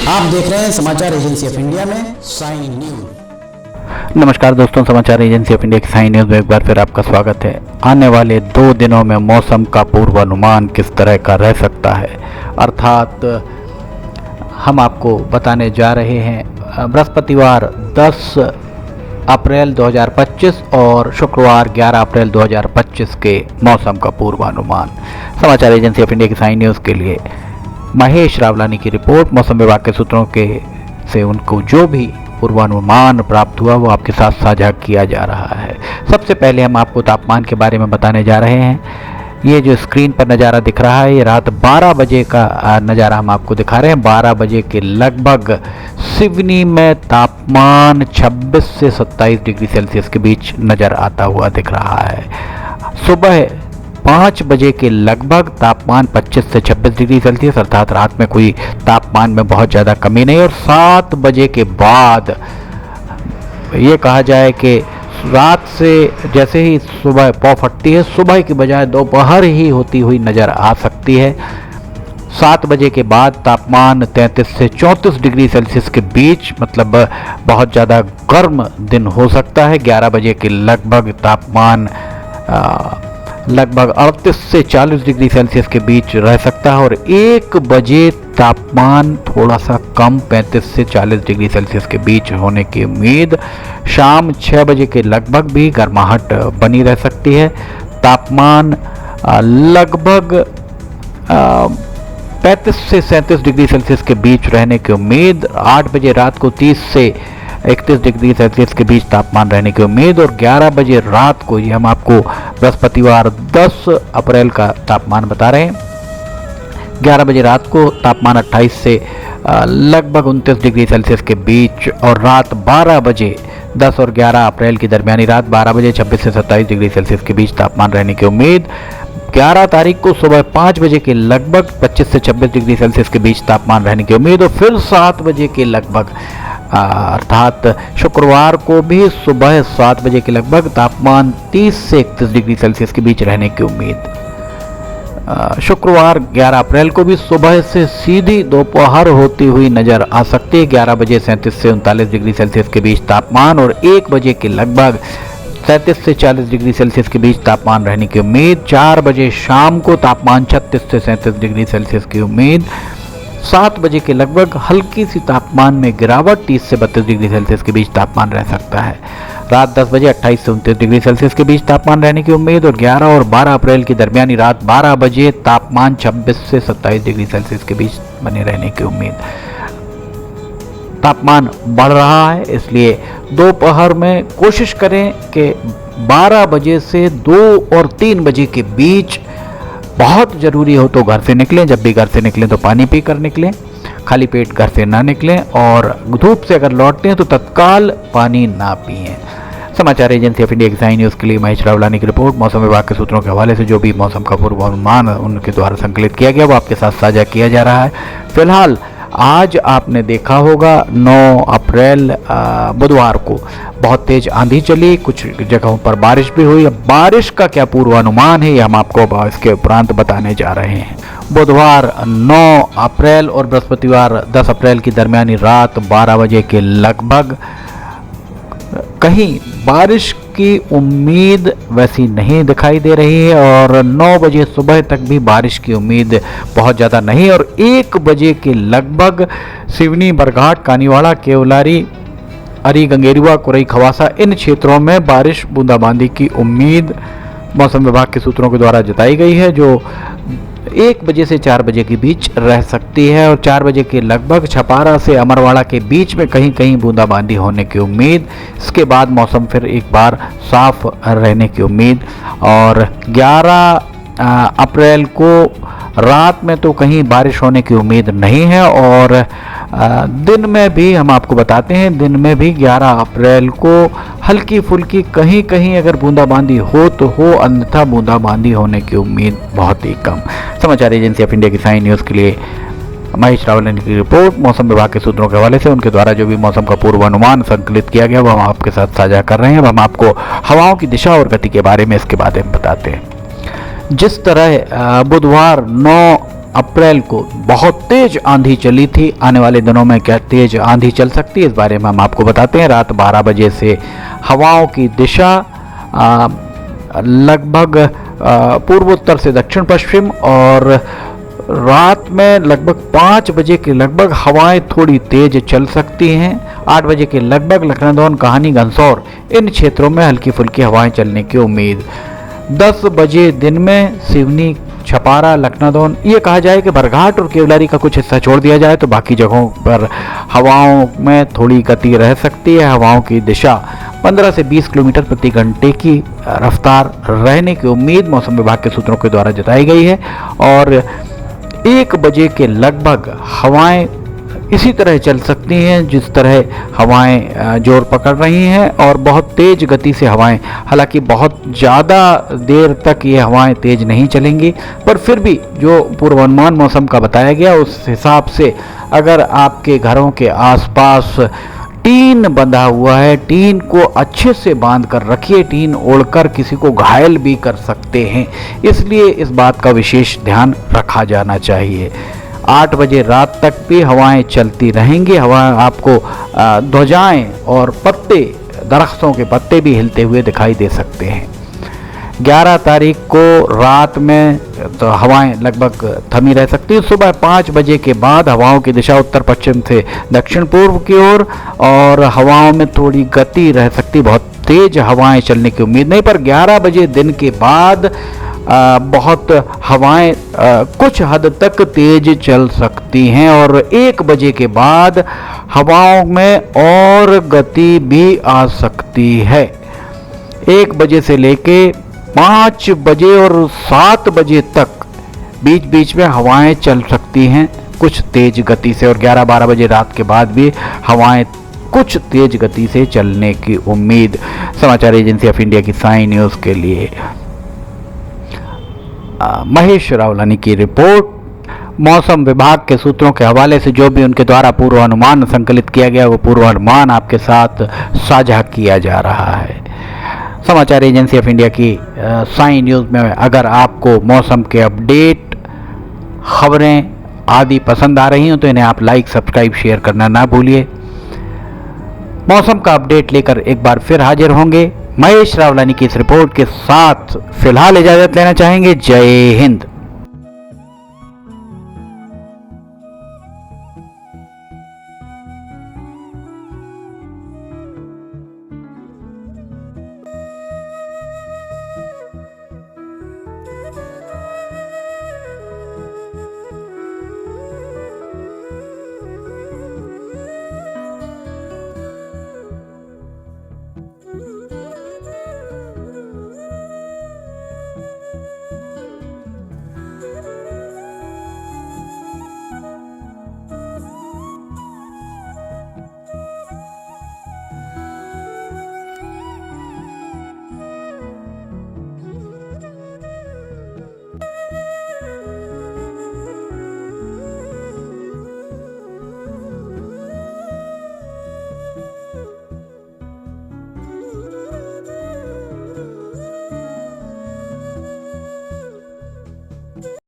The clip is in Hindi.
आप देख रहे हैं समाचार एजेंसी ऑफ इंडिया में साइन न्यूज। नमस्कार दोस्तों, समाचार एजेंसी ऑफ इंडिया की साइन न्यूज में एक बार फिर आपका स्वागत है। आने वाले 2 दिनों में मौसम का पूर्वानुमान किस तरह का रह सकता है, अर्थात हम आपको बताने जा रहे हैं बृहस्पतिवार 10 अप्रैल 2025 और शुक्रवार 11 अप्रैल 2025 के मौसम का पूर्वानुमान। समाचार एजेंसी ऑफ इंडिया की साइन न्यूज़ के लिए महेश रावलानी की रिपोर्ट। मौसम विभाग के सूत्रों से उनको जो भी पूर्वानुमान प्राप्त हुआ वो आपके साथ साझा किया जा रहा है। सबसे पहले हम आपको तापमान के बारे में बताने जा रहे हैं। ये जो स्क्रीन पर नज़ारा दिख रहा है ये रात 12 बजे का नज़ारा हम आपको दिखा रहे हैं। 12 बजे के लगभग सिवनी में तापमान 26 से 27 डिग्री सेल्सियस के बीच नज़र आता हुआ दिख रहा है। सुबह 5 बजे के लगभग तापमान 25 से 26 डिग्री सेल्सियस, अर्थात रात में कोई तापमान में बहुत ज़्यादा कमी नहीं। और 7 बजे के बाद ये कहा जाए कि रात से जैसे ही सुबह पौ फटती है, सुबह की बजाय दोपहर ही होती हुई नज़र आ सकती है। 7 बजे के बाद तापमान 33 से 34 डिग्री सेल्सियस के बीच, मतलब बहुत ज़्यादा गर्म दिन हो सकता है। 11 बजे के लगभग तापमान लगभग 38 से 40 डिग्री सेल्सियस के बीच रह सकता है। और 1 बजे तापमान थोड़ा सा कम 35 से 40 डिग्री सेल्सियस के बीच होने की उम्मीद। शाम 6 बजे के लगभग भी गर्माहट बनी रह सकती है। तापमान लगभग 35 से 37 डिग्री सेल्सियस के बीच रहने की उम्मीद। 8 बजे रात को 30 से 31 डिग्री सेल्सियस के बीच तापमान रहने की उम्मीद। और 11 बजे रात को, ये हम आपको बृहस्पतिवार 10 अप्रैल का तापमान बता रहे हैं, 11 बजे रात को तापमान 28 से लगभग 29 डिग्री सेल्सियस के बीच। और रात 12 बजे 10 और 11 अप्रैल की दरमियानी रात 12 बजे 26 से 27 डिग्री सेल्सियस के बीच तापमान रहने की उम्मीद। 11 तारीख को सुबह 5 बजे के लगभग 25 से 26 डिग्री सेल्सियस के बीच तापमान रहने की उम्मीद। और फिर 7 बजे के लगभग अर्थात शुक्रवार को भी सुबह 7 बजे के लगभग तापमान 30 से 31 डिग्री सेल्सियस के बीच रहने की उम्मीद। शुक्रवार 11 अप्रैल को भी सुबह से सीधी दोपहर होती हुई नज़र आ सकती है। 11 बजे 37 से 39 डिग्री सेल्सियस के बीच तापमान और 1 बजे के लगभग 37 से 40 डिग्री सेल्सियस के बीच तापमान रहने की उम्मीद। 4 बजे शाम को तापमान 36 से 37 डिग्री सेल्सियस की उम्मीद। 7 बजे के लगभग हल्की सी तापमान में गिरावट, 30 से 32 डिग्री सेल्सियस के बीच तापमान रह सकता है। रात 10 बजे 28 से 29 डिग्री सेल्सियस के बीच तापमान रहने की उम्मीद। और 11 और 12 अप्रैल की दरमियानी रात 12 बजे तापमान 26 से 27 डिग्री सेल्सियस के बीच बने रहने की उम्मीद। तापमान बढ़ रहा है, इसलिए दोपहर में कोशिश करें कि 12 बजे से 2 और 3 बजे के बीच बहुत ज़रूरी हो तो घर से निकलें। जब भी घर से निकलें तो पानी पीकर निकलें, खाली पेट घर से ना निकलें। और धूप से अगर लौटते हैं तो तत्काल पानी ना पिएं। समाचार एजेंसी ऑफ इंडिया की साइन न्यूज़ के लिए महेश रावलानी की रिपोर्ट। मौसम विभाग के सूत्रों के हवाले से जो भी मौसम का पूर्वानुमान उनके द्वारा संकलित किया गया वो आपके साथ साझा किया जा रहा है। फिलहाल आज आपने देखा होगा 9 अप्रैल बुधवार को बहुत तेज आंधी चली, कुछ जगहों पर बारिश भी हुई। अब बारिश का क्या पूर्वानुमान है ये हम आपको इसके उपरांत बताने जा रहे हैं। बुधवार 9 अप्रैल और बृहस्पतिवार 10 अप्रैल की दरमियानी रात 12 बजे के लगभग कहीं बारिश की उम्मीद वैसी नहीं दिखाई दे रही है। और 9 बजे सुबह तक भी बारिश की उम्मीद बहुत ज़्यादा नहीं। और 1 बजे के लगभग सिवनी, बरघाट, कानीवाड़ा, केवलारी, अरी, गंगेरुआ, कुरई, खवासा, इन क्षेत्रों में बारिश बूंदाबांदी की उम्मीद मौसम विभाग के सूत्रों के द्वारा जताई गई है, जो 1 बजे से 4 बजे के बीच रह सकती है। और 4 बजे के लगभग छपारा से अमरवाड़ा के बीच में कहीं कहीं बूंदाबांदी होने की उम्मीद। इसके बाद मौसम फिर एक बार साफ रहने की उम्मीद। और 11 अप्रैल को रात में तो कहीं बारिश होने की उम्मीद नहीं है। और दिन में भी हम आपको बताते हैं, दिन में भी 11 अप्रैल को हल्की फुल्की कहीं कहीं अगर बूंदाबांदी हो तो हो, अन्यथा बूंदाबांदी होने की उम्मीद बहुत ही कम। समाचार एजेंसी ऑफ इंडिया की साइन न्यूज़ के लिए महेश रावलानी की रिपोर्ट। मौसम विभाग के सूत्रों के हवाले से उनके द्वारा जो भी मौसम का पूर्वानुमान संकलित किया गया वो हम आपके साथ साझा कर रहे हैं। अब हम आपको हवाओं की दिशा और गति के बारे में इसके बारे में बताते हैं। जिस तरह बुधवार 9 अप्रैल को बहुत तेज आंधी चली थी। आने वाले दिनों में क्या तेज आंधी चल सकती है, इस बारे में हम आपको बताते हैं। रात 12 बजे से हवाओं की दिशा लगभग पूर्वोत्तर से दक्षिण पश्चिम, और रात में लगभग 5 बजे के लगभग हवाएं थोड़ी तेज चल सकती हैं। 8 बजे के लगभग लखनऊ, कहानी, गंसौर इन क्षेत्रों में हल्की फुल्की हवाएं चलने की उम्मीद। 10 बजे दिन में सिवनी, छपारा, लखनऊ, ये कहा जाए कि बरघाट और केवलारी का कुछ हिस्सा छोड़ दिया जाए तो बाकी जगहों पर हवाओं में थोड़ी गति रह सकती है। हवाओं की दिशा 15 से 20 किलोमीटर प्रति घंटे की रफ्तार रहने की उम्मीद मौसम विभाग के सूत्रों के द्वारा जताई गई है। और 1 बजे के लगभग हवाएं इसी तरह चल सकती हैं जिस तरह हवाएं जोर पकड़ रही हैं, और बहुत तेज गति से हवाएं, हालांकि बहुत ज़्यादा देर तक ये हवाएं तेज नहीं चलेंगी, पर फिर भी जो पूर्वानुमान मौसम का बताया गया उस हिसाब से अगर आपके घरों के आसपास टीन बंधा हुआ है, टीन को अच्छे से बांध कर रखिए। टीन ओढ़कर किसी को घायल भी कर सकते हैं, इसलिए इस बात का विशेष ध्यान रखा जाना चाहिए। 8 बजे रात तक भी हवाएं चलती रहेंगी। हवाएं आपको ध्वजाएं और पत्ते, दरख्तों के पत्ते भी हिलते हुए दिखाई दे सकते हैं। 11 तारीख को रात में तो हवाएं लगभग थमी रह सकती है। सुबह 5 बजे के बाद हवाओं की दिशा उत्तर पश्चिम से दक्षिण पूर्व की ओर, और हवाओं में थोड़ी गति रह सकती, बहुत तेज हवाएं चलने की उम्मीद नहीं। पर 11 बजे दिन के बाद बहुत हवाएं कुछ हद तक तेज चल सकती हैं, और 1 बजे के बाद हवाओं में और गति भी आ सकती है। 1 बजे से लेके 5 बजे और 7 बजे तक बीच बीच में हवाएं चल सकती हैं कुछ तेज गति से, और 11-12 बजे रात के बाद भी हवाएं कुछ तेज गति से चलने की उम्मीद। समाचार एजेंसी ऑफ इंडिया की साई न्यूज़ के लिए महेश रावलानी की रिपोर्ट। मौसम विभाग के सूत्रों के हवाले से जो भी उनके द्वारा पूर्वानुमान संकलित किया गया वो पूर्वानुमान आपके साथ साझा किया जा रहा है। समाचार एजेंसी ऑफ इंडिया की साई न्यूज़ में अगर आपको मौसम के अपडेट, खबरें आदि पसंद आ रही हो तो इन्हें आप लाइक, सब्सक्राइब, शेयर करना ना भूलिए। मौसम का अपडेट लेकर एक बार फिर हाजिर होंगे। महेश रावलानी की इस रिपोर्ट के साथ फिलहाल इजाजत लेना चाहेंगे। जय हिंद।